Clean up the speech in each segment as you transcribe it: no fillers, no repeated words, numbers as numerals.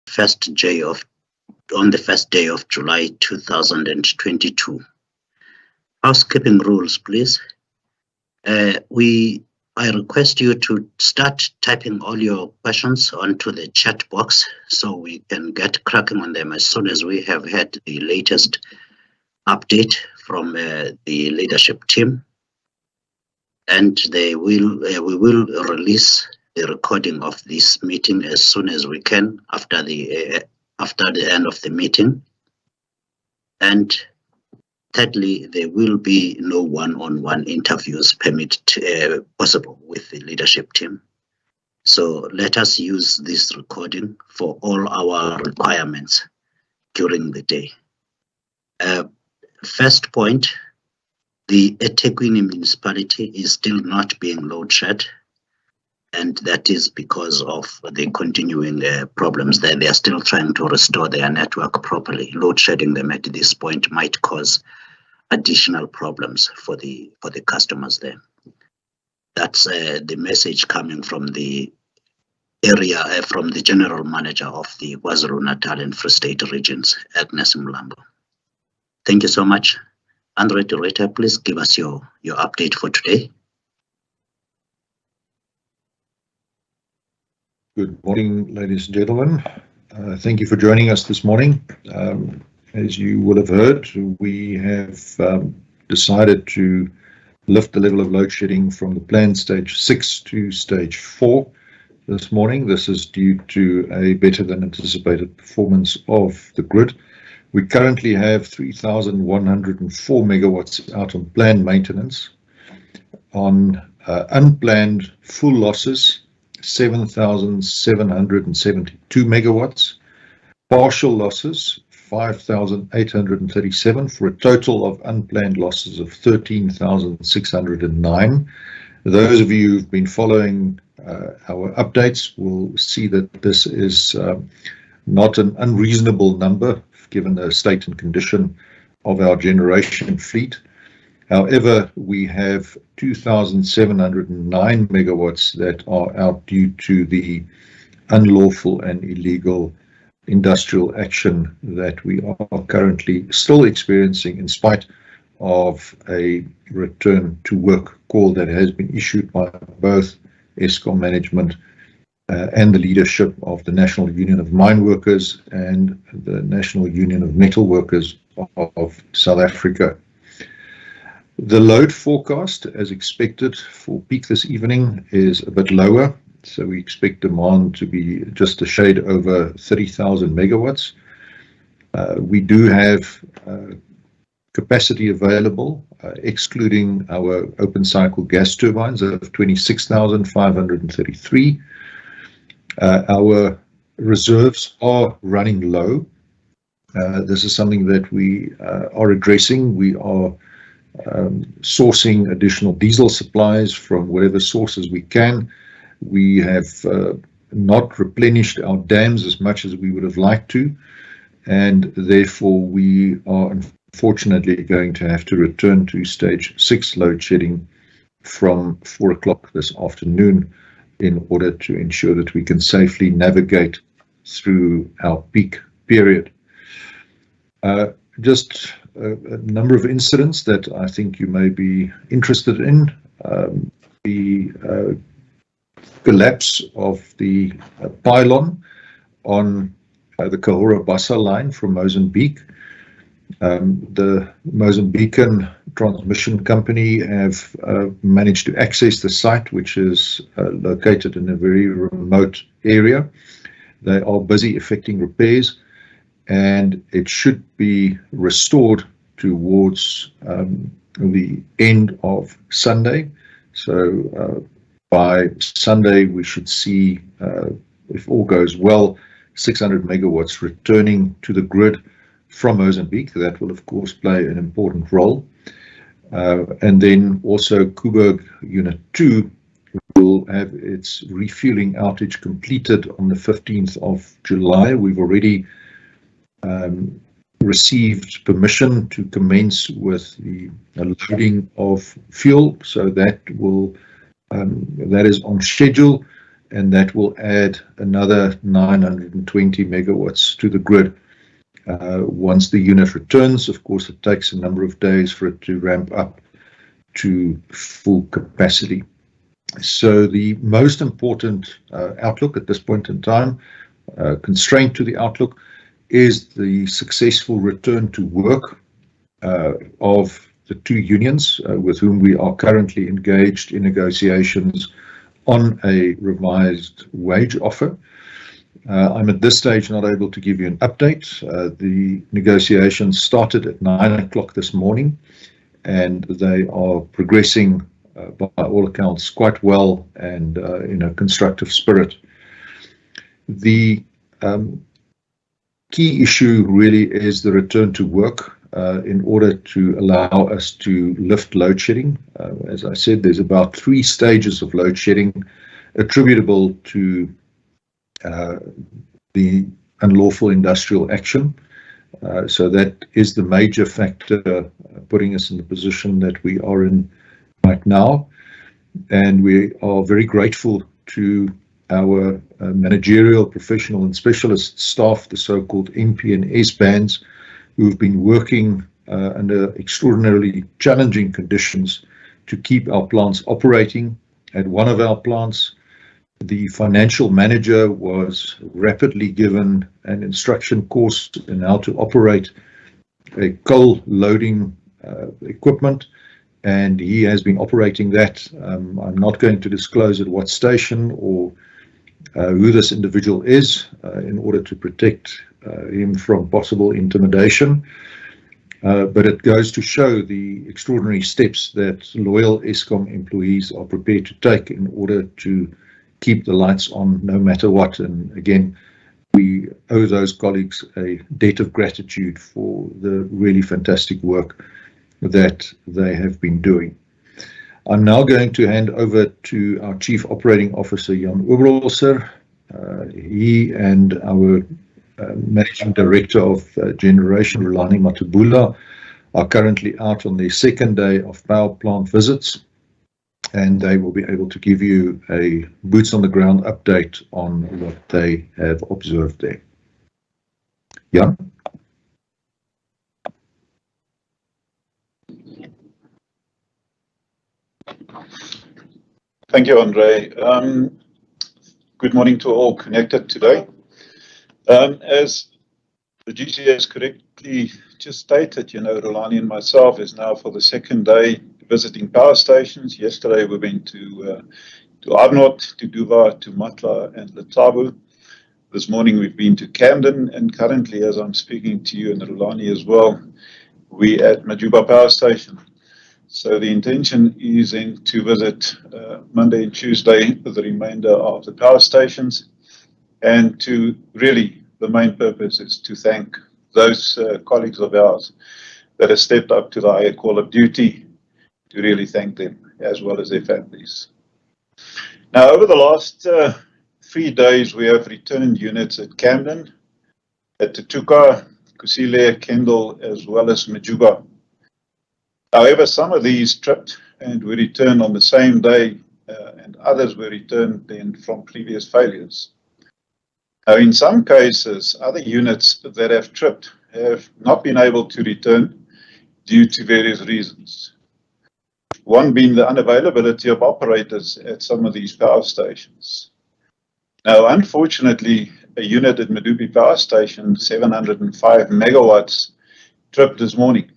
first day of July 2022. Housekeeping rules, please. I request you to start typing all your questions onto the chat box so we can get cracking on them as soon as we have had the latest update from the leadership team. And we will release the recording of this meeting as soon as we can after the end of the meeting. And thirdly, there will be no one-on-one interviews possible with the leadership team. So let us use this recording for all our requirements during the day. First point, the eThekwini municipality is still not being load shed, and that is because of the continuing problems there. They are still trying to restore their network properly. Load shedding them at this point might cause additional problems for the customers there. That's the message coming from the area, from the general manager of the KwaZulu-Natal and Free State regions, Agnes Mlambo. Thank you so much. Andre Director, please give us your update for today. Good morning, ladies and gentlemen. Thank you for joining us this morning. As you will have heard, we have decided to lift the level of load shedding from the planned stage 6 to stage 4 this morning. This is due to a better than anticipated performance of the grid. We currently have 3,104 megawatts out on planned maintenance. On unplanned full losses, 7,772 megawatts. Partial losses, 5,837, for a total of unplanned losses of 13,609. Those of you who've been following our updates will see that this is not an unreasonable number given the state and condition of our generation fleet. However, we have 2,709 megawatts that are out due to the unlawful and illegal industrial action that we are currently still experiencing in spite of a return to work call that has been issued by both Eskom management and the leadership of the National Union of Mine Workers and the National Union of Metal Workers of South Africa. The load forecast, as expected for peak this evening, is a bit lower. So we expect demand to be just a shade over 30,000 megawatts. We do have capacity available, excluding our open cycle gas turbines, of 26,533. Our reserves are running low. This is something that we are addressing. We are sourcing additional diesel supplies from wherever sources we can. We have not replenished our dams as much as we would have liked to, and therefore we are unfortunately going to have to return to stage 6 load shedding from 4 o'clock this afternoon in order to ensure that we can safely navigate through our peak period. Just a number of incidents that I think you may be interested in. The collapse of the pylon on the Kahora Bassa line from Mozambique. The Mozambican transmission company have managed to access the site, which is located in a very remote area. They are busy effecting repairs, and it should be restored towards the end of Sunday. So by Sunday, we should see, if all goes well, 600 megawatts returning to the grid from Mozambique. That will, of course, play an important role. And then also Koeberg Unit 2 will have its refueling outage completed on the 15th of July. We've already received permission to commence with the loading of fuel, so that will that is on schedule, and that will add another 920 megawatts to the grid. Once the unit returns, of course, it takes a number of days for it to ramp up to full capacity. So the most important outlook at this point in time, constraint to the outlook, is the successful return to work of the two unions with whom we are currently engaged in negotiations on a revised wage offer. I'm at this stage not able to give you an update. The negotiations started at 9 o'clock this morning, and they are progressing by all accounts quite well and in a constructive spirit. The key issue really is the return to work in order to allow us to lift load shedding. As I said, there's about 3 stages of load shedding attributable to the unlawful industrial action. So that is the major factor putting us in the position that we are in right now. And we are very grateful to our managerial, professional and specialist staff, the so-called MP and S bands, who've been working under extraordinarily challenging conditions to keep our plants operating. At one of our plants, the financial manager was rapidly given an instruction course in how to operate a coal loading equipment, and he has been operating that. I'm not going to disclose at what station or who this individual is in order to protect him from possible intimidation. But it goes to show the extraordinary steps that loyal Eskom employees are prepared to take in order to keep the lights on no matter what. And again, we owe those colleagues a debt of gratitude for the really fantastic work that they have been doing. I'm now going to hand over to our Chief Operating Officer, Jan Oberholzer. He and our Managing Director of Generation, Rulani Matubula, are currently out on their second day of power plant visits, and they will be able to give you a boots on the ground update on what they have observed there. Jan? Thank you, Andre. Good morning to all connected today. As the GCS correctly just stated, Rulani and myself is now for the second day visiting power stations. Yesterday we went to Arnott, to Duva, to Matla and Letabo. This morning we've been to Camden, and currently, as I'm speaking to you and Rulani as well, we're at Majuba Power Station. So the intention is then to visit Monday and Tuesday the remainder of the power stations, and to really, the main purpose is to thank those colleagues of ours that have stepped up to the higher call of duty, to really thank them as well as their families. Now, over the last 3 days, we have returned units at Camden, at Tutuka, Kusile, Kendall, as well as Majuba. However, some of these tripped and were returned on the same day, and others were returned then from previous failures. Now, in some cases, other units that have tripped have not been able to return due to various reasons. One being the unavailability of operators at some of these power stations. Now, unfortunately, a unit at Medupi Power Station, 705 megawatts, tripped this morning.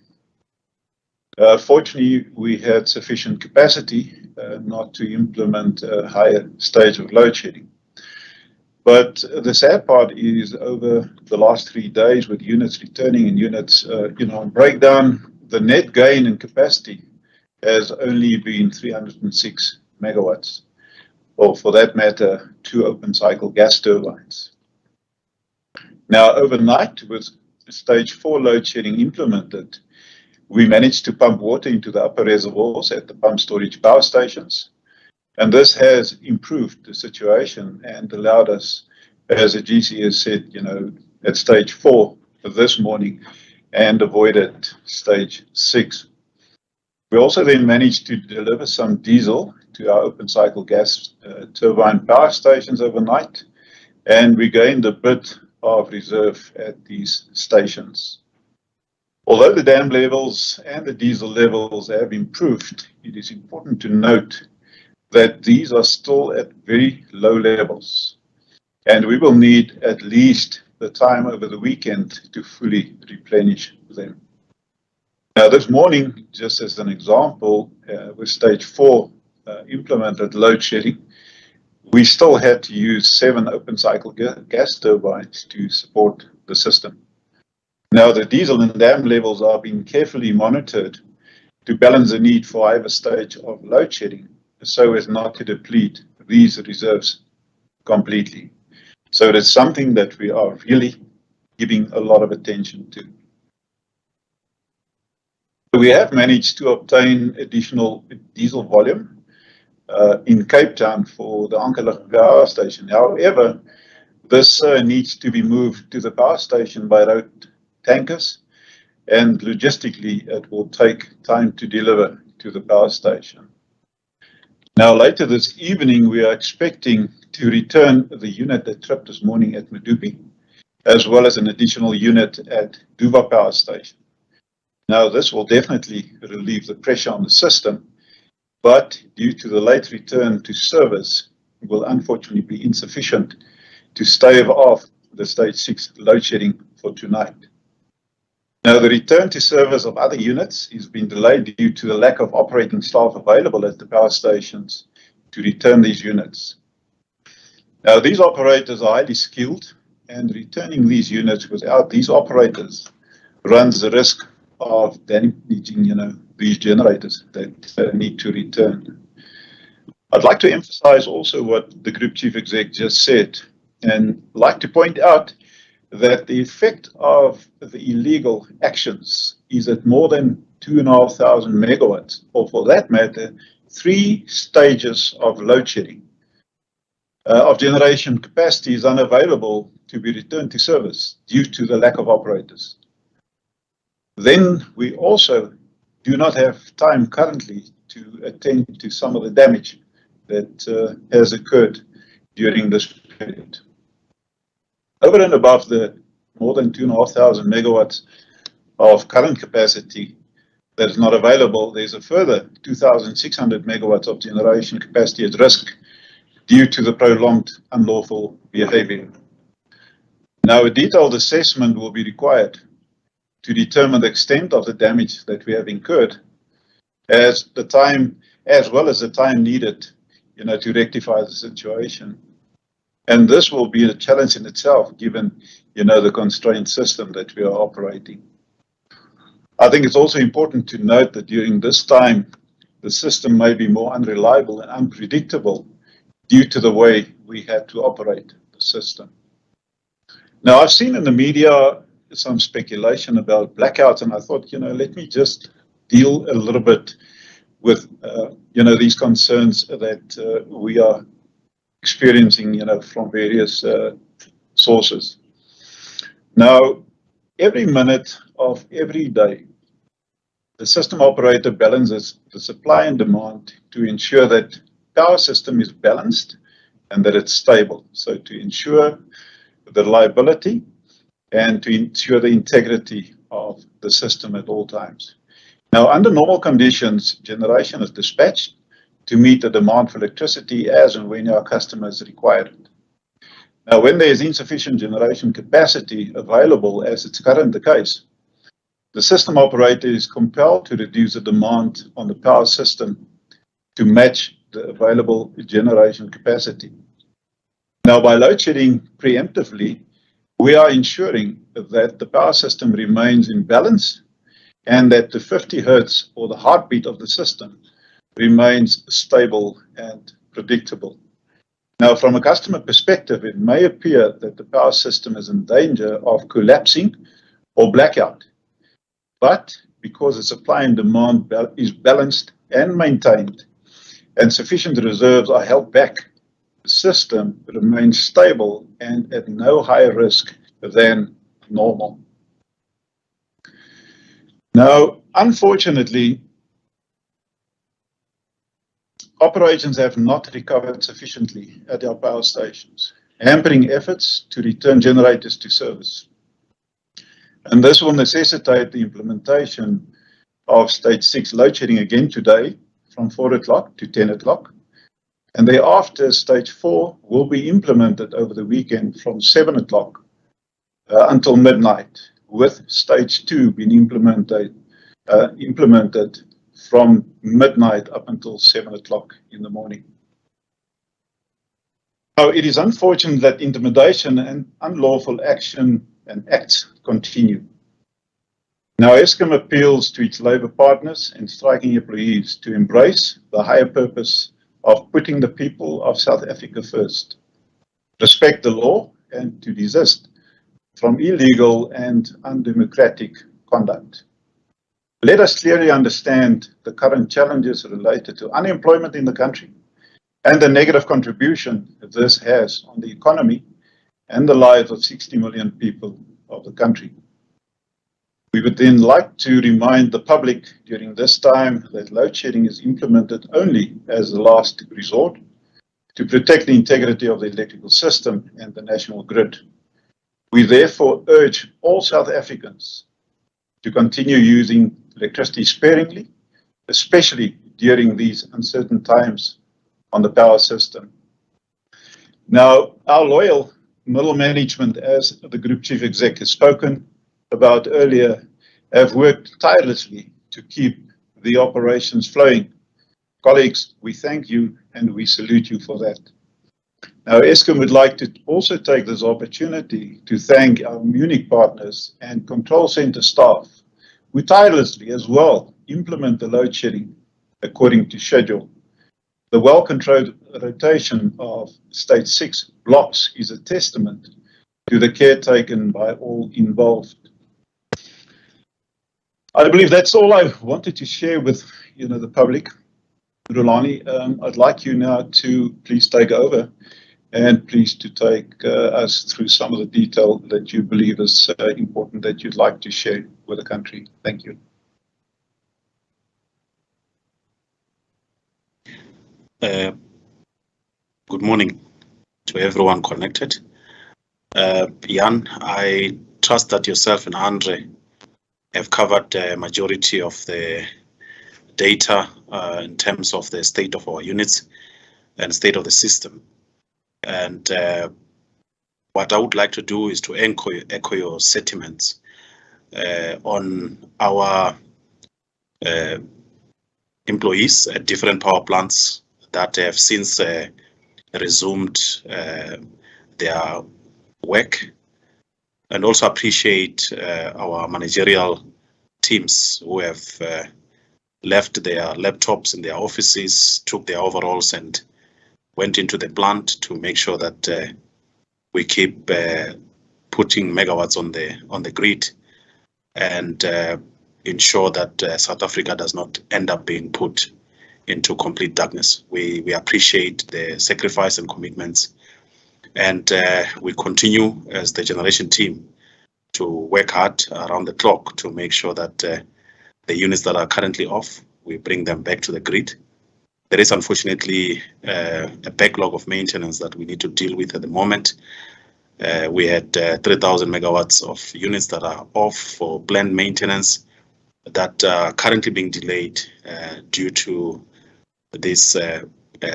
Fortunately, we had sufficient capacity not to implement a higher stage of load shedding. But the sad part is, over the last 3 days, with units returning and units on breakdown, the net gain in capacity has only been 306 megawatts, or for that matter, 2 open cycle gas turbines. Now, overnight, with stage 4 load shedding implemented, we managed to pump water into the upper reservoirs at the pump storage power stations. And this has improved the situation and allowed us, as the GCS said, at stage 4 this morning, and avoided stage 6. We also then managed to deliver some diesel to our open cycle gas turbine power stations overnight, and we gained a bit of reserve at these stations. Although the dam levels and the diesel levels have improved, it is important to note that these are still at very low levels, and we will need at least the time over the weekend to fully replenish them. Now, this morning, just as an example, with stage 4 implemented load shedding, we still had to use 7 open cycle gas turbines to support the system. Now, the diesel and dam levels are being carefully monitored to balance the need for either stage of load shedding so as not to deplete these reserves completely. So it is something that we are really giving a lot of attention to. We have managed to obtain additional diesel volume in Cape Town for the Ankerlig power station. However, this needs to be moved to the power station by road tankers, and logistically it will take time to deliver to the power station. Now, later this evening, we are expecting to return the unit that tripped this morning at Medupi, as well as an additional unit at Duva power station. Now, this will definitely relieve the pressure on the system, but due to the late return to service, it will unfortunately be insufficient to stave off the stage 6 load shedding for tonight. Now, the return to service of other units has been delayed due to the lack of operating staff available at the power stations to return these units. Now, these operators are highly skilled, and returning these units without these operators runs the risk of damaging, these generators that need to return. I'd like to emphasize also what the Group Chief Exec just said, and like to point out that the effect of the illegal actions is at more than 2,500 megawatts, or for that matter, 3 stages of load shedding of generation capacity is unavailable to be returned to service due to the lack of operators. Then we also do not have time currently to attend to some of the damage that has occurred during this period. Over and above the more than 2,500 megawatts of current capacity that is not available, there's a further 2,600 megawatts of generation capacity at risk due to the prolonged unlawful behavior. Now, a detailed assessment will be required to determine the extent of the damage that we have incurred, as well as the time needed, to rectify the situation. And this will be a challenge in itself, given, the constrained system that we are operating. I think it's also important to note that during this time, the system may be more unreliable and unpredictable due to the way we had to operate the system. Now, I've seen in the media some speculation about blackouts, and I thought, let me just deal a little bit with, these concerns that we are experiencing, from various sources. Now, every minute of every day, the system operator balances the supply and demand to ensure that power system is balanced and that it's stable. So to ensure the reliability and to ensure the integrity of the system at all times. Now, under normal conditions, generation is dispatched to meet the demand for electricity as and when our customers require it. Now, when there is insufficient generation capacity available, as it's currently the case, the system operator is compelled to reduce the demand on the power system to match the available generation capacity. Now, by load shedding preemptively, we are ensuring that the power system remains in balance and that the 50 hertz, or the heartbeat of the system, remains stable and predictable. Now, from a customer perspective, it may appear that the power system is in danger of collapsing or blackout. But because the supply and demand is balanced and maintained, and sufficient reserves are held back, the system remains stable and at no higher risk than normal. Now, unfortunately, operations have not recovered sufficiently at our power stations, hampering efforts to return generators to service. And this will necessitate the implementation of stage 6 load shedding again today from 4 o'clock to 10 o'clock. And thereafter, stage 4 will be implemented over the weekend from 7 o'clock until midnight, with stage 2 being implemented from midnight up until 7 o'clock in the morning. Now, it is unfortunate that intimidation and unlawful action and acts continue. Now, Eskom appeals to its labour partners and striking employees to embrace the higher purpose of putting the people of South Africa first, respect the law, and to desist from illegal and undemocratic conduct. Let us clearly understand the current challenges related to unemployment in the country and the negative contribution this has on the economy and the lives of 60 million people of the country. We would then like to remind the public during this time that load shedding is implemented only as a last resort to protect the integrity of the electrical system and the national grid. We therefore urge all South Africans to continue using electricity sparingly, especially during these uncertain times on the power system. Now, our loyal middle management, as the Group Chief Exec has spoken about earlier, have worked tirelessly to keep the operations flowing. Colleagues, we thank you and we salute you for that. Now, Eskom would like to also take this opportunity to thank our Munich partners and control center staff who tirelessly as well implement the load shedding according to schedule. The well-controlled rotation of stage 6 blocks is a testament to the care taken by all involved. I believe that's all I wanted to share with the public. Rulani, I'd like you now to please take over and please to take us through some of the detail that you believe is important that you'd like to share with the country. Thank you. Good morning to everyone connected. Jan, I trust that yourself and Andre have covered the majority of the data in terms of the state of our units and state of the system. And what I would like to do is to echo your sentiments on our employees at different power plants that have since resumed their work, and also appreciate our managerial teams who have left their laptops in their offices, took their overalls and went into the plant to make sure that we keep putting megawatts on the grid and ensure that South Africa does not end up being put into complete darkness. We appreciate the sacrifice and commitments, and we continue as the generation team to work hard around the clock to make sure that the units that are currently off, we bring them back to the grid. There is unfortunately a backlog of maintenance that we need to deal with at the moment. We had 3,000 megawatts of units that are off for planned maintenance that are currently being delayed due to this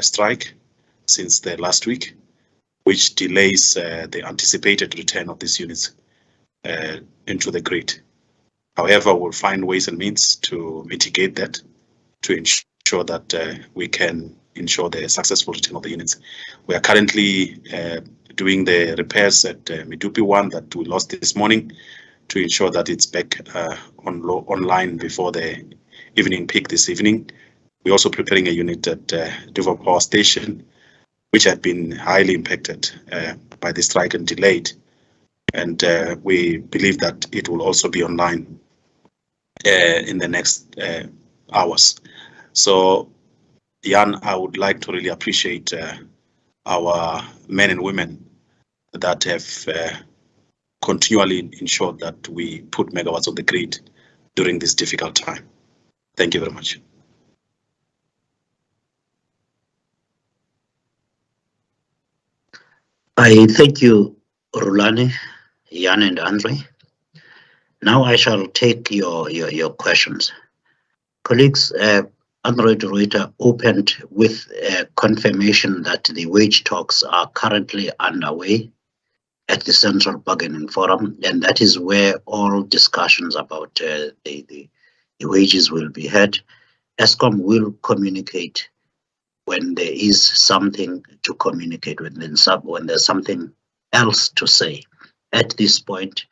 strike since the last week, which delays the anticipated return of these units into the grid. However, we'll find ways and means to mitigate that, to ensure that we can ensure the successful return of the units. We are currently doing the repairs at Medupi 1 that we lost this morning to ensure that it's back online before the evening peak this evening. We're also preparing a unit at Duval Power Station, which had been highly impacted by the strike and delayed. And we believe that it will also be online in the next hours. So, Jan, I would like to really appreciate our men and women that have continually ensured that we put megawatts on the grid during this difficult time. Thank you very much. I thank you, Rulani, Jan, and Andre. Now I shall take your questions. Colleagues, Andre de Ruyter opened with a confirmation that the wage talks are currently underway at the Central Bargaining Forum, and that is where all discussions about the wages will be had. Eskom will communicate when there is something to communicate with, when there's something else to say. At this point,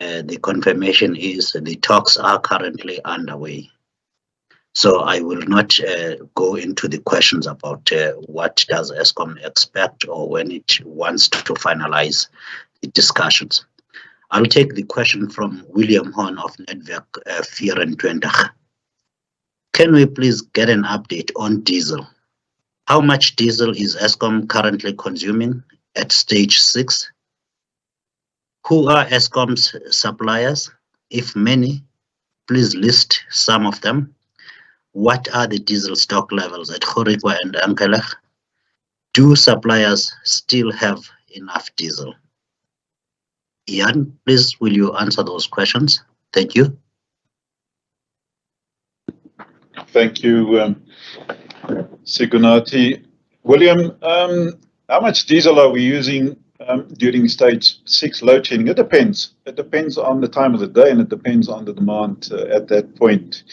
the confirmation is the talks are currently underway. So I will not go into the questions about what does Eskom expect or when it wants to finalize the discussions. I'll take the question from William Horn of Netwerk 24. Can we please get an update on diesel? How much diesel is Eskom currently consuming at stage 6? Who are Eskom's suppliers? If many, please list some of them. What are the diesel stock levels at Gorikwa and Ankelech? Do suppliers still have enough diesel? Jan, please, will you answer those questions? Thank you. Thank you, Sigunati. William, how much diesel are we using during stage 6 load shedding? It depends. It depends on the time of the day and it depends on the demand at that point.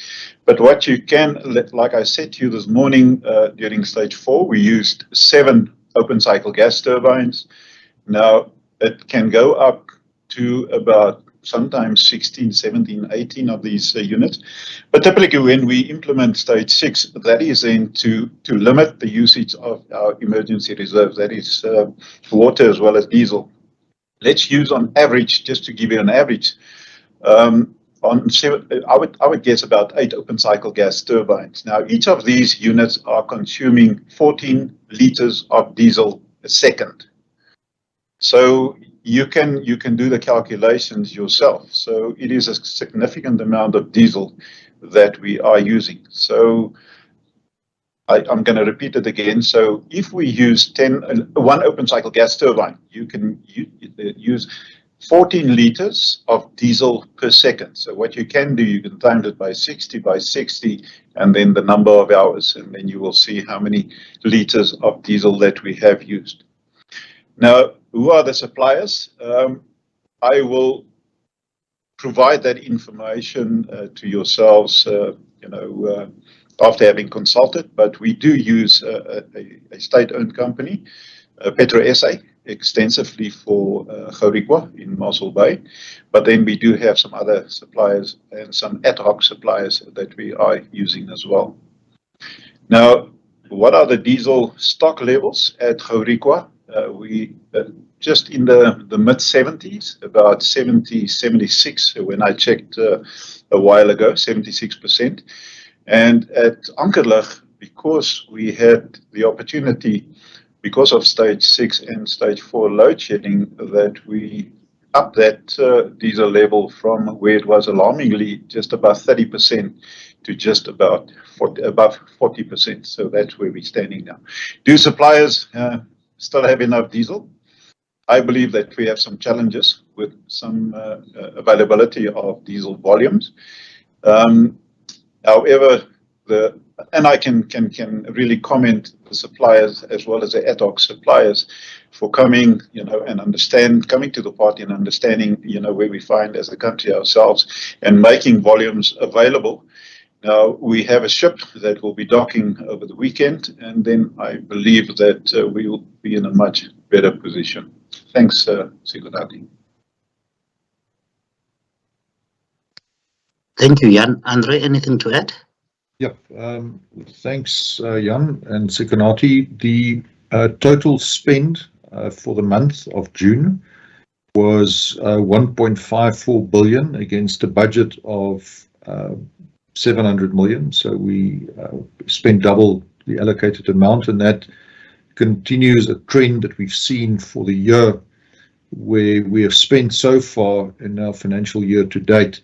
But what you can, like I said to you this morning, during stage 4, we used 7 open cycle gas turbines. Now, it can go up to about sometimes 16, 17, 18 of these units. But typically when we implement stage 6, that is then to limit the usage of our emergency reserves, that is water as well as diesel. Let's use on average, just to give you an average, I would guess about 8 open cycle gas turbines. Now each of these units are consuming 14 liters of diesel a second. So you can do the calculations yourself. So it is a significant amount of diesel that we are using. So I'm going to repeat it again. So if we use 1 open cycle gas turbine, you can use 14 liters of diesel per second. So what you can do, you can times it by 60, and then the number of hours, and then you will see how many liters of diesel that we have used. Now, who are the suppliers? I will provide that information to yourselves, after having consulted. But we do use a state-owned company, Petro SA, extensively for Gorikwa in Mossel Bay. But then we do have some other suppliers and some ad hoc suppliers that we are using as well. Now, what are the diesel stock levels at Gorikwa? We just in the mid-70s, about 70, 76, when I checked a while ago, 76%. And at Ankerlig, because we had the opportunity, because of stage 6 and stage 4 load shedding, that we upped that diesel level from where it was alarmingly just about 30% to just about above 40%. So that's where we're standing now. Do suppliers still have enough diesel? I believe that we have some challenges with some availability of diesel volumes. However, and I can really comment the suppliers as well as the ad hoc suppliers for coming, and coming to the party and understanding, where we find as a country ourselves and making volumes available. Now, we have a ship that will be docking over the weekend, and then I believe that we will be in a much better position. Thanks, Sigunati. Thank you, Jan. Andre, anything to add? Yep. Thanks, Jan and Sigunati. The total spend for the month of June was 1.54 billion against a budget of 700 million. So we spent double the allocated amount, and that continues a trend that we've seen for the year, where we have spent so far in our financial year to date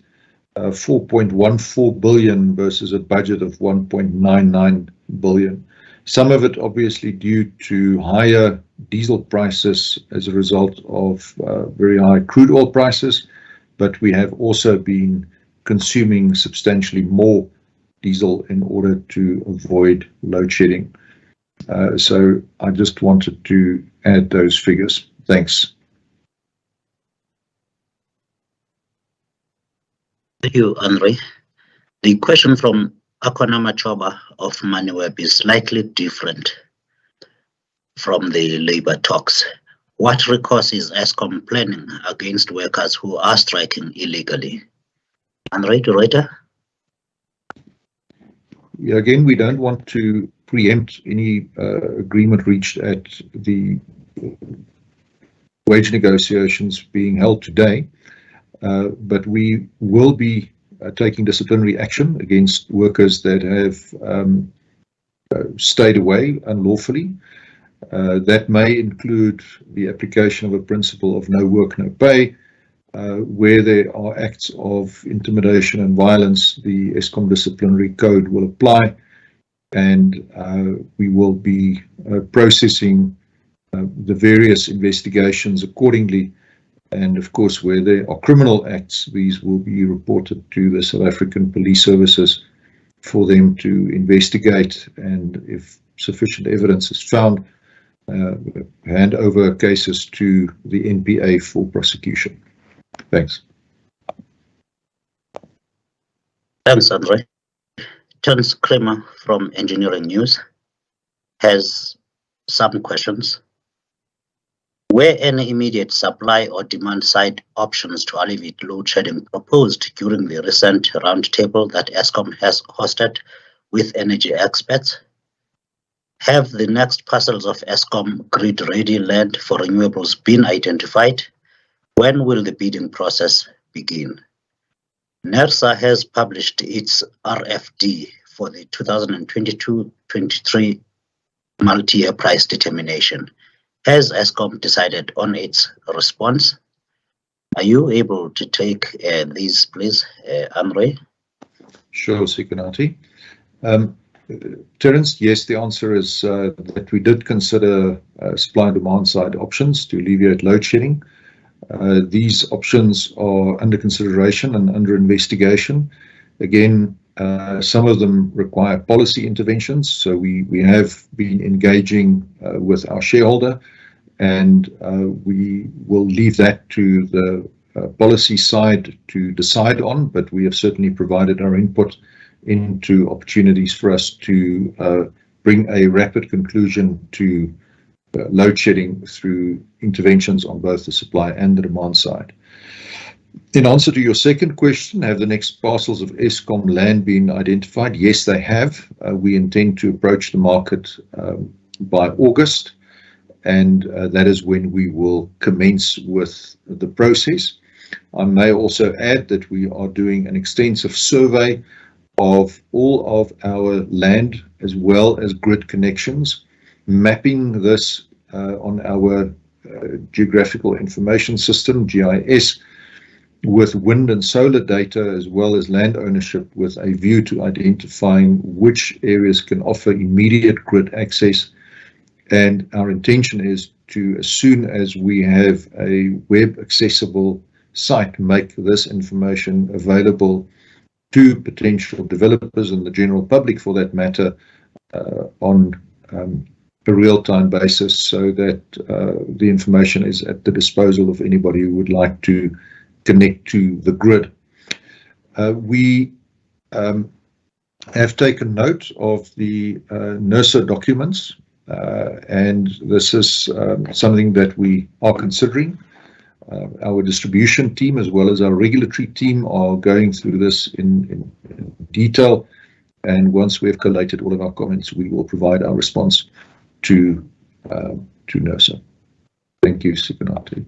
4.14 billion versus a budget of 1.99 billion. Some of it obviously due to higher diesel prices as a result of very high crude oil prices, but we have also been consuming substantially more diesel in order to avoid load shedding. So I just wanted to add those figures. Thanks. Thank you, Andre. The question from Akona Machoba of MoneyWeb is slightly different from the labor talks. What recourse is Eskom planning against workers who are striking illegally? Andre, Doretta? Yeah, again, we don't want to preempt any agreement reached at the wage negotiations being held today, but we will be taking disciplinary action against workers that have stayed away unlawfully. That may include the application of a principle of no work, no pay. Where there are acts of intimidation and violence, the Eskom disciplinary code will apply, and we will be processing the various investigations accordingly. And of course, where there are criminal acts, these will be reported to the South African Police Services for them to investigate, and if sufficient evidence is found, hand over cases to the NPA for prosecution. Thanks. Thanks, Andre. Terence Kramer from Engineering News has some questions. Were any immediate supply or demand side options to alleviate load shedding proposed during the recent roundtable that Eskom has hosted with energy experts? Have the next parcels of Eskom grid-ready land for renewables been identified? When will the bidding process begin? NERSA has published its RFD for the 2022-23 multi-year price determination. Has Eskom decided on its response? Are you able to take these, please, Andre? Sure, Sikanati. Terence, yes, the answer is that we did consider supply and demand side options to alleviate load shedding. These options are under consideration and under investigation. Again, some of them require policy interventions, so we have been engaging with our shareholder, and we will leave that to the policy side to decide on, but we have certainly provided our input into opportunities for us to bring a rapid conclusion to load shedding through interventions on both the supply and the demand side. In answer to your second question, have the next parcels of Eskom land been identified? Yes, they have. We intend to approach the market by August, and that is when we will commence with the process. I may also add that we are doing an extensive survey of all of our land as well as grid connections, mapping this on our geographical information system, GIS, with wind and solar data as well as land ownership, with a view to identifying which areas can offer immediate grid access. And our intention is to, as soon as we have a web accessible site, make this information available to potential developers and the general public for that matter on a real-time basis, so that the information is at the disposal of anybody who would like to connect to the grid. We have taken note of the NERSA documents, and this is something that we are considering. Our distribution team as well as our regulatory team are going through this in detail, and once we've collated all of our comments, we will provide our response to NERSA. Thank you, Sikanati.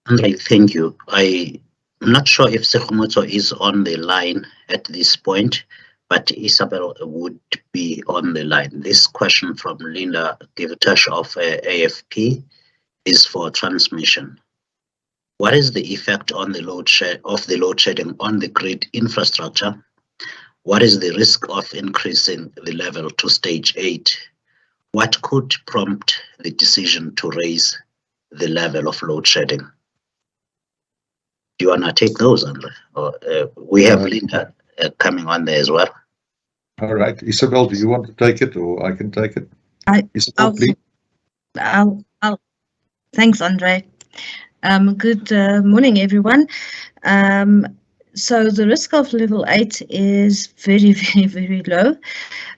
Andre, thank you. I'm not sure if Sekhumoto is on the line at this point, but Isabel would be on the line. This question from Linda Givitash of AFP is for transmission. What is the effect on the load shedding on the grid infrastructure? What is the risk of increasing the level to stage 8? What could prompt the decision to raise the level of load shedding? Do you want to take those, Andre? Or, we have Linda coming on there as well. All right. Isabel, do you want to take it or I can take it? Isabel, please. Thanks, Andre. Good morning, everyone. So the risk of level 8 is very, very, very low,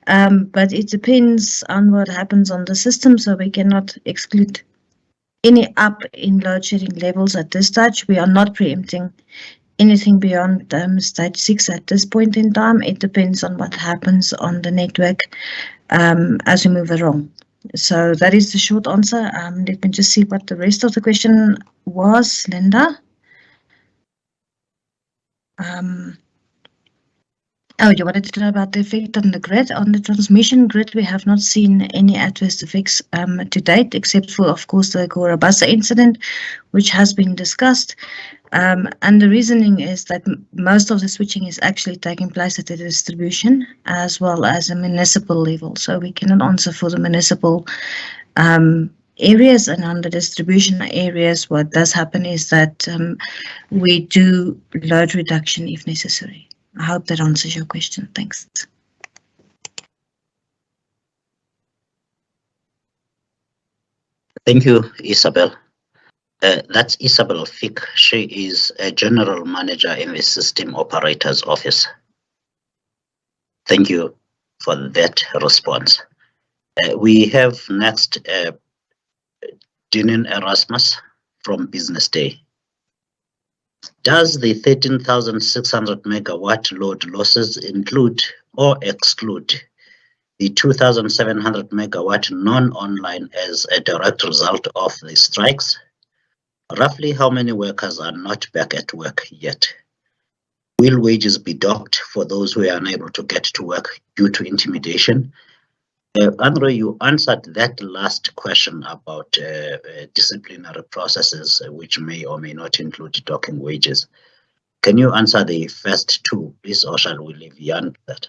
but it depends on what happens on the system, so we cannot exclude any up in load shedding levels at this stage. We are not preempting anything beyond stage 6 at this point in time. It depends on what happens on the network as we move along. So that is the short answer. Let me just see what the rest of the question was, Linda. You wanted to know about the effect on the grid. On the transmission grid, we have not seen any adverse effects to date, except for, of course, the Kahora Bassa incident, which has been discussed. And the reasoning is that most of the switching is actually taking place at the distribution as well as a municipal level. So we cannot answer for the municipal areas, and on the distribution areas, what does happen is that we do load reduction if necessary. I hope that answers your question. Thanks. Thank you, Isabel. That's Isabel Fick. She is a general manager in the System Operators Office. Thank you for that response. We have next Dinin Erasmus from Business Day. Does the 13,600 megawatt load losses include or exclude the 2,700 megawatt non-online as a direct result of the strikes? Roughly how many workers are not back at work yet? Will wages be docked for those who are unable to get to work due to intimidation? Andre, you answered that last question about disciplinary processes, which may or may not include docking wages. Can you answer the first two, please, or shall we leave Jan that?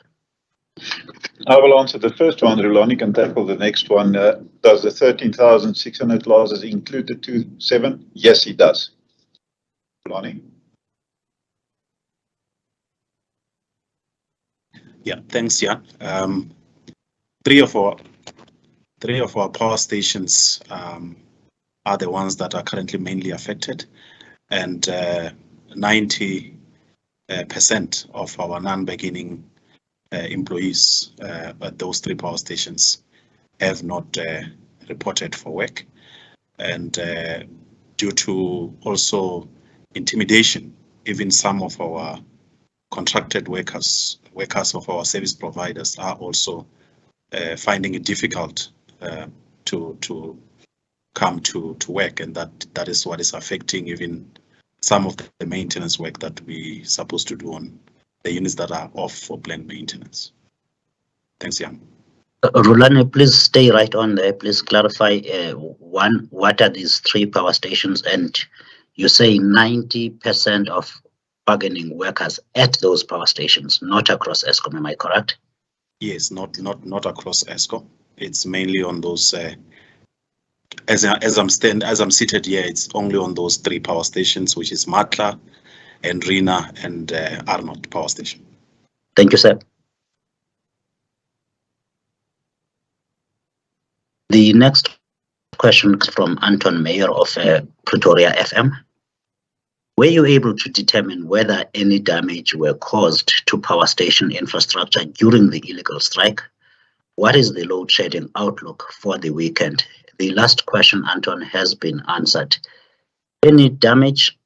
I will answer the first one. Rulani can tackle the next one. Does the 13,600 losses include the 2.7? Yes, it does. Rulani? Yeah, thanks, Jan. Three of our power stations are the ones that are currently mainly affected, and 90% of our non-beginning employees at those 3 power stations have not reported for work, and due to also intimidation, even some of our contracted workers of our service providers are also finding it difficult to come to work, and that is what is affecting even some of the maintenance work that we supposed to do on the units that are off for planned maintenance. Thanks, Jan. Rulani, please stay right on there. Please clarify, one, what are these 3 power stations? And you say 90% of bargaining workers at those power stations, not across Eskom, am I correct? Yes, not across Eskom. It's mainly on those. As I'm seated here, it's only on those 3 power stations, which is Matla, and Rina, and Arnold power station. Thank you, sir. The next question is from Anton Mayer of Pretoria FM. Were you able to determine whether any damage were caused to power station infrastructure during the illegal strike? What is the load shedding outlook for the weekend? The last question, Anton, has been answered. Any damage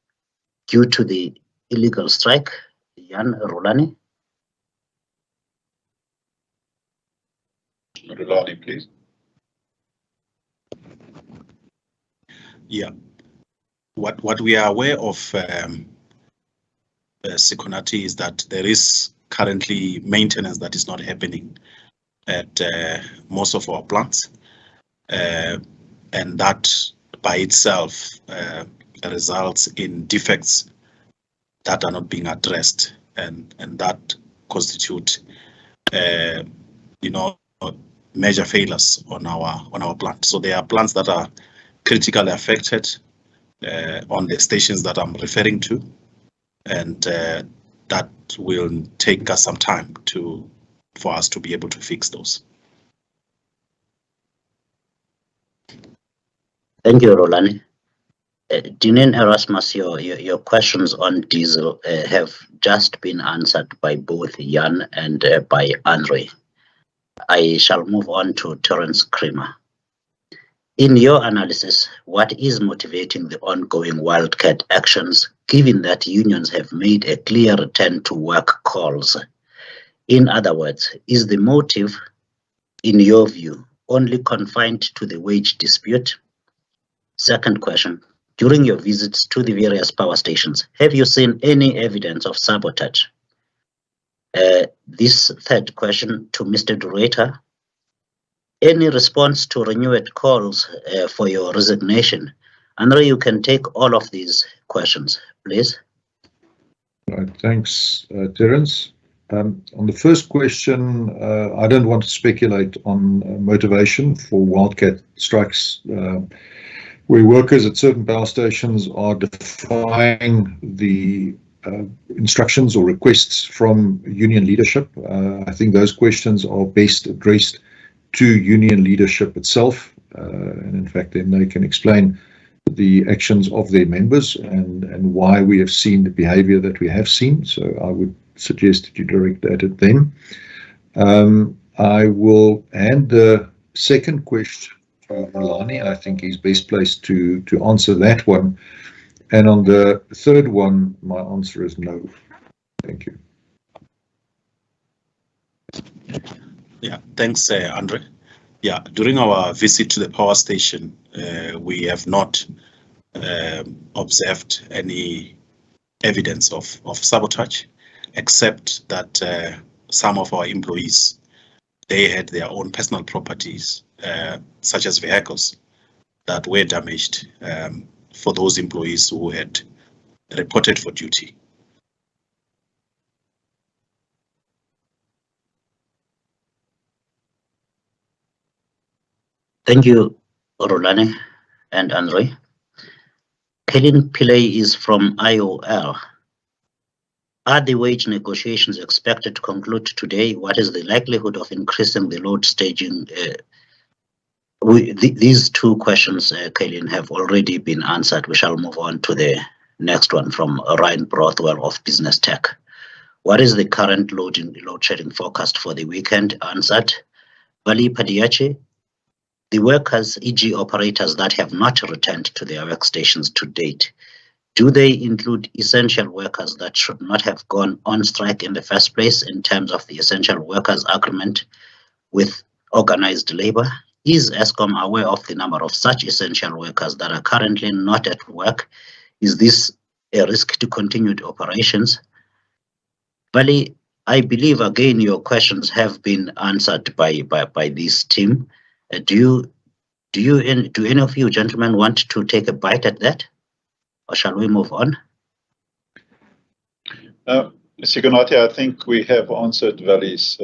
due to the illegal strike? Jan, Rulani? Rulani, please. Yeah. What we are aware of, Sikonati, is that there is currently maintenance that is not happening at most of our plants, and that by itself results in defects that are not being addressed, and that constitute, major failures on our plant. So there are plants that are critically affected on the stations that I'm referring to, and that will take us some time for us to be able to fix those. Thank you, Rolani. Dineen Erasmus, your questions on diesel have just been answered by both Jan and by Andre. I shall move on to Terence Creamer. In your analysis, what is motivating the ongoing wildcat actions, given that unions have made a clear return to work calls? In other words, is the motive, in your view, only confined to the wage dispute? Second question, during your visits to the various power stations, have you seen any evidence of sabotage? This third question to Mr. Durator, any response to renewed calls for your resignation? Andre, you can take all of these questions, please. Right, thanks, Terence. On the first question, I don't want to speculate on motivation for wildcat strikes, where workers at certain power stations are defying the instructions or requests from union leadership. I think those questions are best addressed to union leadership itself, and in fact then they can explain the actions of their members and why we have seen the behavior that we have seen. So I would suggest that you direct that at them. I will hand the second question to Rolani. I think he's best placed to answer that one. And on the third one, my answer is no. Thank you. Yeah, thanks, Andre. Yeah, during our visit to the power station, we have not observed any evidence of sabotage, except that some of our employees, they had their own personal properties, such as vehicles, that were damaged for those employees who had reported for duty. Thank you, Rolani and Andre. Helen Pillay is from IOL. Are the wage negotiations expected to conclude today? What is the likelihood of increasing the load staging? These two questions, Kaylin, have already been answered. We shall move on to the next one from Ryan Brothwell of Business Tech. What is the current load shedding forecast for the weekend? Answered. Vali Padiache, the workers, e.g. operators that have not returned to their workstations to date, do they include essential workers that should not have gone on strike in the first place in terms of the essential workers agreement with organized labor? Is Eskom aware of the number of such essential workers that are currently not at work? Is this a risk to continued operations? Vali, I believe again your questions have been answered by this team. Do any of you gentlemen want to take a bite at that, or shall we move on? Mr. Konati, I think we have answered Vali's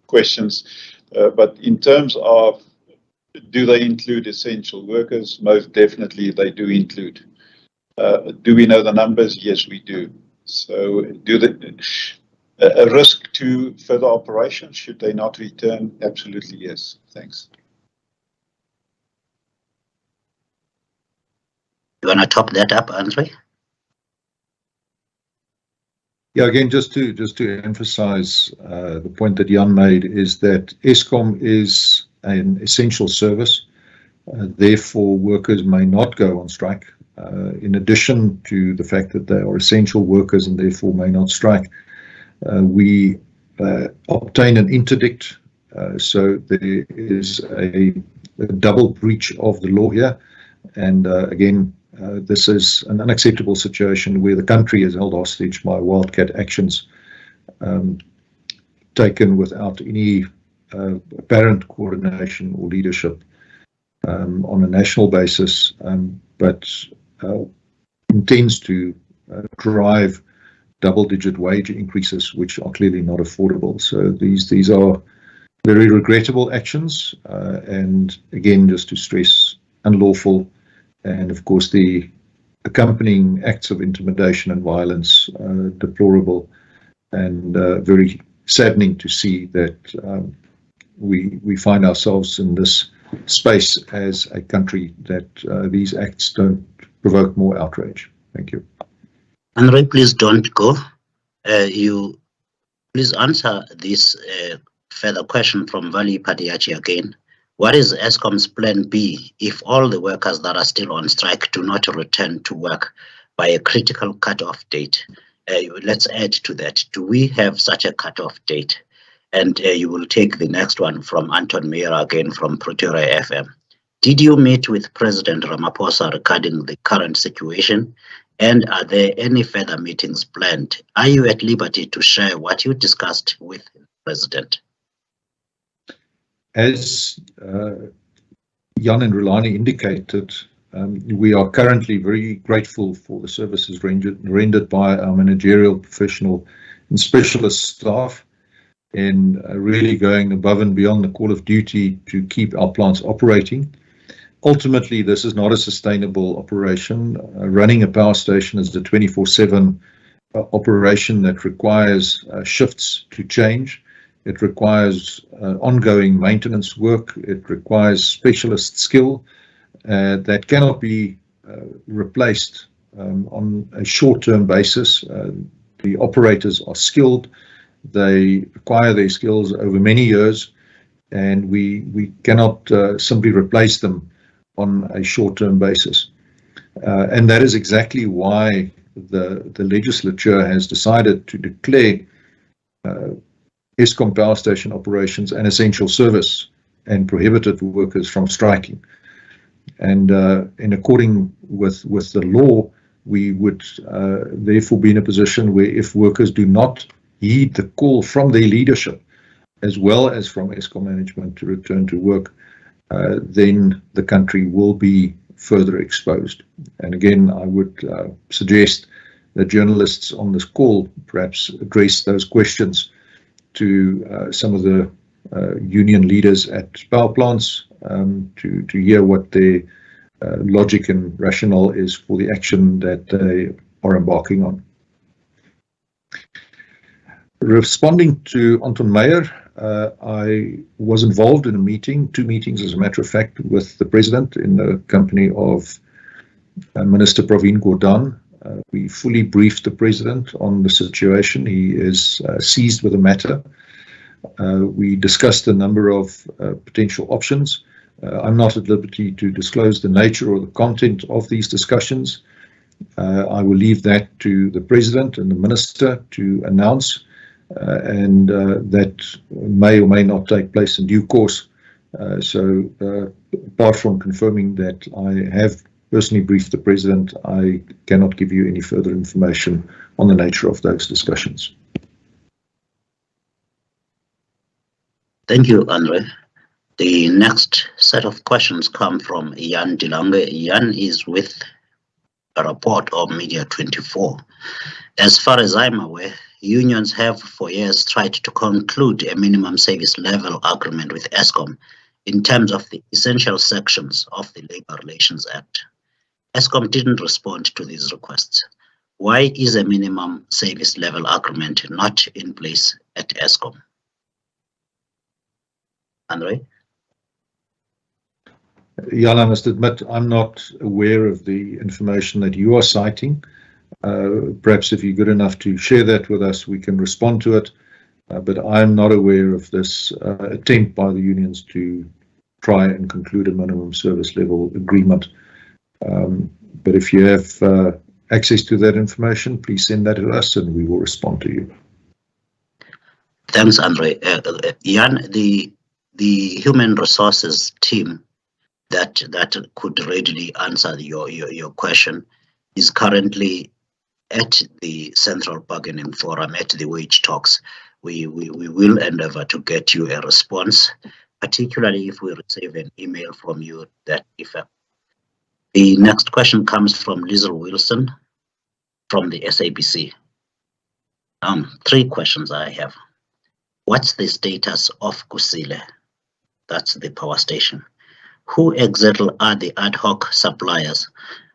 questions, but in terms of do they include essential workers? Most definitely they do include. Do we know the numbers? Yes, we do. So a risk to further operations should they not return? Absolutely yes. Thanks. You want to top that up, Andre? Yeah, again, just to emphasize the point that Jan made is that Eskom is an essential service. Therefore, workers may not go on strike. In addition to the fact that they are essential workers and therefore may not strike, we obtain an interdict. So there is a double breach of the law here. And again, this is an unacceptable situation where the country is held hostage by wildcat actions taken without any apparent coordination or leadership on a national basis, but intends to drive double-digit wage increases, which are clearly not affordable. So these are very regrettable actions, and again, just to stress, unlawful, and of course the accompanying acts of intimidation and violence, deplorable, and very saddening to see that we find ourselves in this space as a country that these acts don't provoke more outrage. Thank you. Andre, please don't go. You please answer this further question from Vali Padiachi again. What is Eskom's plan B if all the workers that are still on strike do not return to work by a critical cut-off date? Let's add to that. Do we have such a cut-off date? And you will take the next one from Anton Meyer again from Pretoria FM. Did you meet with President Ramaphosa regarding the current situation? And are there any further meetings planned? Are you at liberty to share what you discussed with the President? As Jan and Rulani indicated, we are currently very grateful for the services rendered by our managerial, professional and specialist staff in really going above and beyond the call of duty to keep our plants operating. Ultimately, this is not a sustainable operation. Running a power station is a 24/7 operation that requires shifts to change. It requires ongoing maintenance work. It requires specialist skill that cannot be replaced on a short-term basis. The operators are skilled. They acquire their skills over many years, and we cannot simply replace them on a short-term basis. And that is exactly why the legislature has decided to declare Eskom power station operations an essential service and prohibited workers from striking. And in according with the law, we would therefore be in a position where if workers do not heed the call from their leadership, as well as from Eskom management to return to work, then the country will be further exposed. And again, I would suggest that journalists on this call perhaps address those questions to some of the union leaders at power plants to hear what their logic and rationale is for the action that they are embarking on. Responding to Anton Meyer, I was involved in two meetings, as a matter of fact, with the President in the company of Minister Pravin Gordhan. We fully briefed the President on the situation. He is seized with the matter. We discussed a number of potential options. I'm not at liberty to disclose the nature or the content of these discussions. I will leave that to the President and the Minister to announce, and that may or may not take place in due course. So apart from confirming that I have personally briefed the President, I cannot give you any further information on the nature of those discussions. Thank you, Andre. The next set of questions come from Jan Dilange. Jan is with a report of Media 24. As far as I'm aware, unions have for years tried to conclude a minimum service level agreement with Eskom in terms of the essential sections of the Labour Relations Act. Eskom didn't respond to these requests. Why is a minimum service level agreement not in place at Eskom? Andre? Jan, I must admit, I'm not aware of the information that you are citing. Perhaps if you're good enough to share that with us, we can respond to it. But I'm not aware of this attempt by the unions to try and conclude a minimum service level agreement. But if you have access to that information, please send that to us and we will respond to you. Thanks, Andre. Jan, the human resources team that could readily answer your question is currently at the Central Bargaining Forum at the wage talks. We will endeavor to get you a response, particularly if we receive an email from you that effect. The next question comes from Lizel Wilson from the SABC. Three questions I have. What's the status of Kusile? That's the power station. Who exactly are the ad hoc suppliers?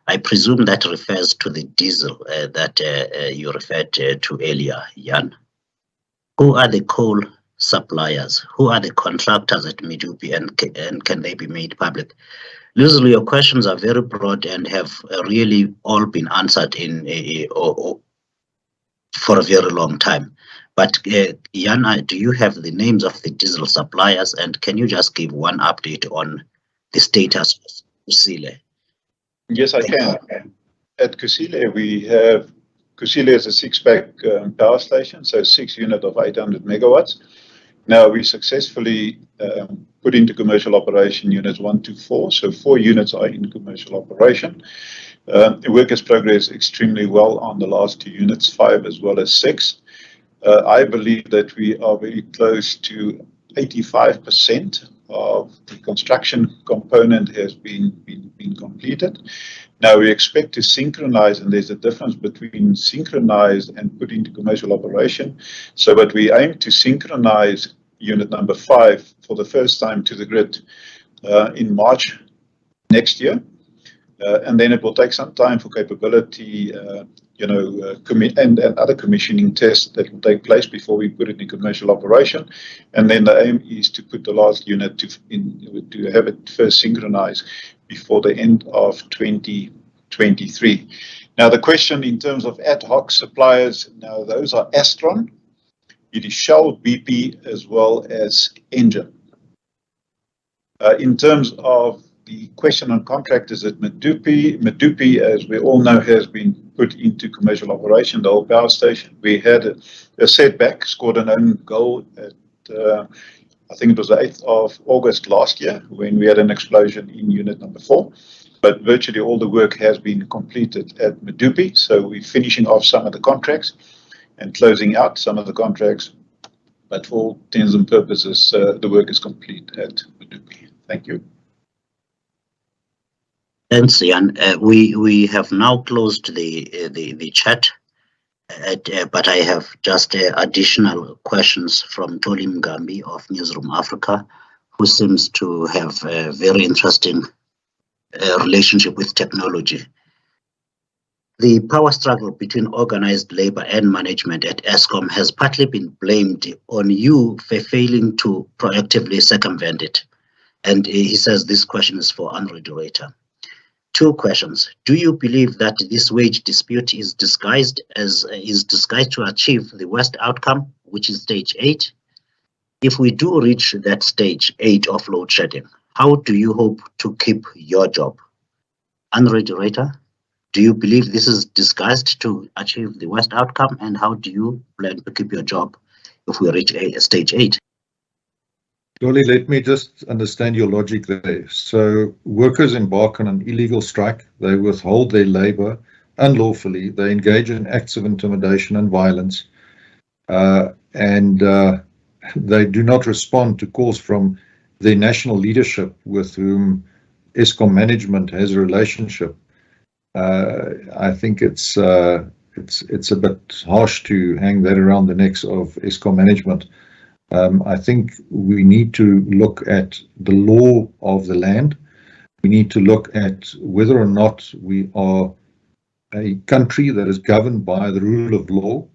I presume that refers to the diesel that you referred to earlier, Jan. Who are the coal suppliers? Who are the contractors at Medupi, and can they be made public? Usually your questions are very broad and have really all been answered in for a very long time. But Jan, do you have the names of the diesel suppliers, and can you just give one update on the status of Kusile? Yes, I can. At Kusile, we have Kusile is a six-pack power station, so 6 units of 800 megawatts. Now we successfully put into commercial operation units 1 to 4, so 4 units are in commercial operation. The work has progressed extremely well on the last 2 units, 5 as well as 6. I believe that we are very close to 85% of the construction component has been completed. Now we expect to synchronize, and there's a difference between synchronize and put into commercial operation. So, but we aim to synchronize unit number 5 for the first time to the grid in March next year. And then it will take some time for capability, and other commissioning tests that will take place before we put it in commercial operation. And then the aim is to put the last unit to have it first synchronized before the end of 2023. Now the question in terms of ad hoc suppliers, now those are Astron, it is Shell, BP, as well as Engine. In terms of the question on contractors at Medupi, as we all know, has been put into commercial operation, the old power station. We had a setback, scored an own goal at, I think it was the 8th of August last year, when we had an explosion in unit number 4. But virtually all the work has been completed at Medupi, so we're finishing off some of the contracts and closing out some of the contracts. But for all intents and purposes, the work is complete at Medupi. Thank you. Thanks, Jan. We have now closed the chat, but I have just additional questions from Toli Mgambi of Newsroom Africa, who seems to have a very interesting relationship with technology. The power struggle between organized labor and management at Eskom has partly been blamed on you for failing to proactively circumvent it. And he says this question is for Honorary Director. 2 questions. Do you believe that this wage dispute is disguised to achieve the worst outcome, which is stage 8? If we do reach that stage 8 of load shedding, how do you hope to keep your job? Honorary Director, do you believe this is disguised to achieve the worst outcome, and how do you plan to keep your job if we reach stage 8? Dolly, let me just understand your logic there. So workers embark on an illegal strike, they withhold their labor unlawfully, they engage in acts of intimidation and violence, and they do not respond to calls from their national leadership with whom Eskom management has a relationship. I think it's a bit harsh to hang that around the necks of Eskom management. I think we need to look at the law of the land. We need to look at whether or not we are a country that is governed by the rule of law,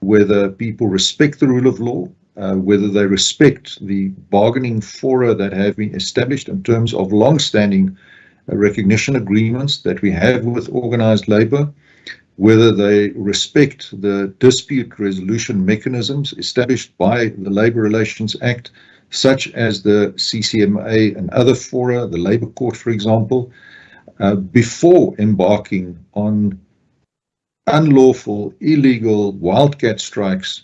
whether people respect the rule of law, whether they respect the bargaining fora that have been established in terms of long-standing recognition agreements that we have with organized labor, whether they respect the dispute resolution mechanisms established by the Labour Relations Act, such as the CCMA and other fora, the Labour Court, for example, before embarking on unlawful, illegal, wildcat strikes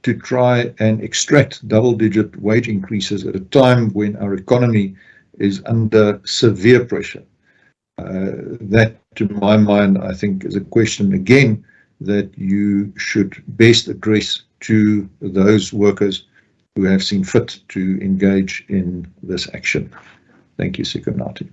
to try and extract double-digit wage increases at a time when our economy is under severe pressure. That, to my mind, I think is a question, again, that you should best address to those workers who have seen fit to engage in this action. Thank you, Sekonati.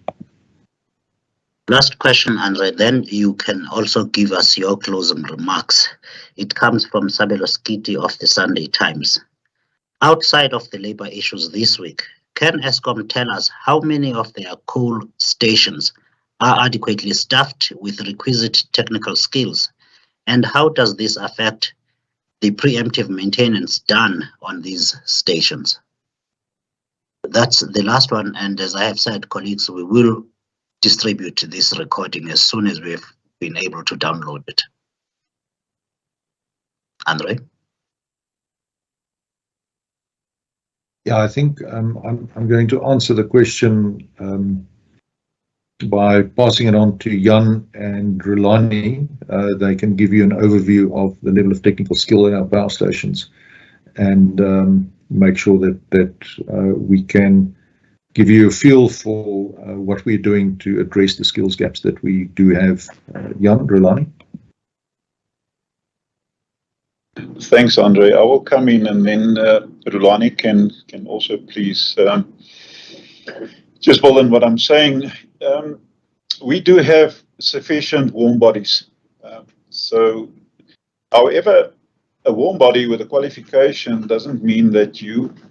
Last question, Andre, then you can also give us your closing remarks. It comes from Sabelo Skiti of the Sunday Times. Outside of the labor issues this week, can Eskom tell us how many of their coal stations are adequately staffed with requisite technical skills? And how does this affect the preemptive maintenance done on these stations? That's the last one. And as I have said, colleagues, we will distribute this recording as soon as we've been able to download it. Andre? Yeah, I think I'm going to answer the question by passing it on to Jan and Rulani. They can give you an overview of the level of technical skill in our power stations and make sure that we can give you a feel for what we're doing to address the skills gaps that we do have. Jan, Rulani? Thanks, Andre. I will come in and then Rulani can also please just build on what I'm saying. We do have sufficient warm bodies. However, a warm body with a qualification doesn't mean that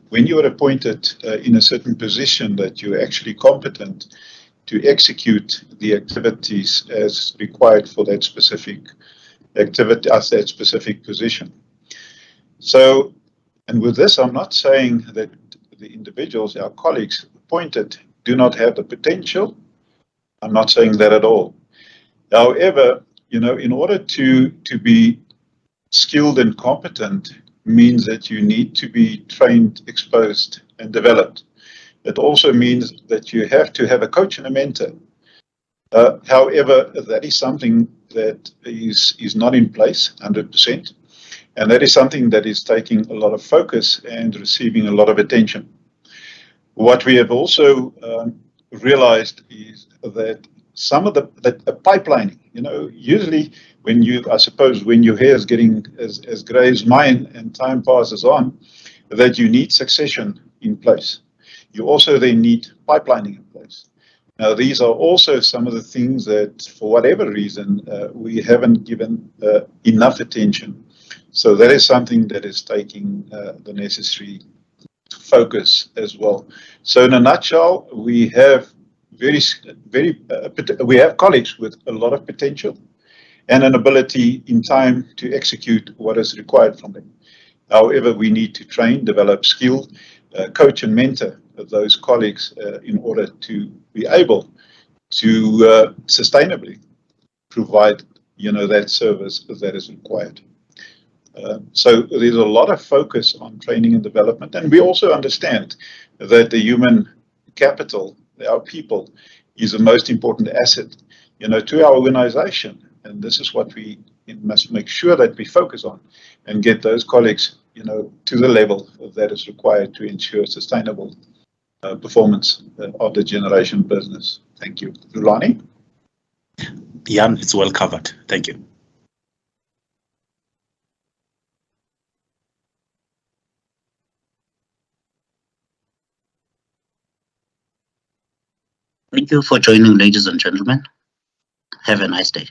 when you are appointed in a certain position, that you're actually competent to execute the activities as required for that specific activity, as that specific position. So, and with this, I'm not saying that the individuals, our colleagues appointed, do not have the potential. I'm not saying that at all. However, in order to be skilled and competent means that you need to be trained, exposed, and developed. It also means that you have to have a coach and a mentor. However, that is something that is not in place 100%, and that is something that is taking a lot of focus and receiving a lot of attention. What we have also realized is that some of the pipelining, usually when your hair is getting as grey as mine and time passes on, that you need succession in place. You also then need pipelining in place. Now, these are also some of the things that, for whatever reason, we haven't given enough attention. So that is something that is taking the necessary focus as well. So in a nutshell, we have we have colleagues with a lot of potential and an ability in time to execute what is required from them. However, we need to train, develop skill, coach and mentor those colleagues in order to be able to sustainably provide, that service that is required. So there's a lot of focus on training and development, and we also understand that the human capital, our people, is the most important asset, to our organization. And this is what we must make sure that we focus on and get those colleagues, to the level that is required to ensure sustainable performance of the generation business. Thank you. Rulani? Jan, it's well covered. Thank you. Thank you for joining, ladies and gentlemen. Have a nice day.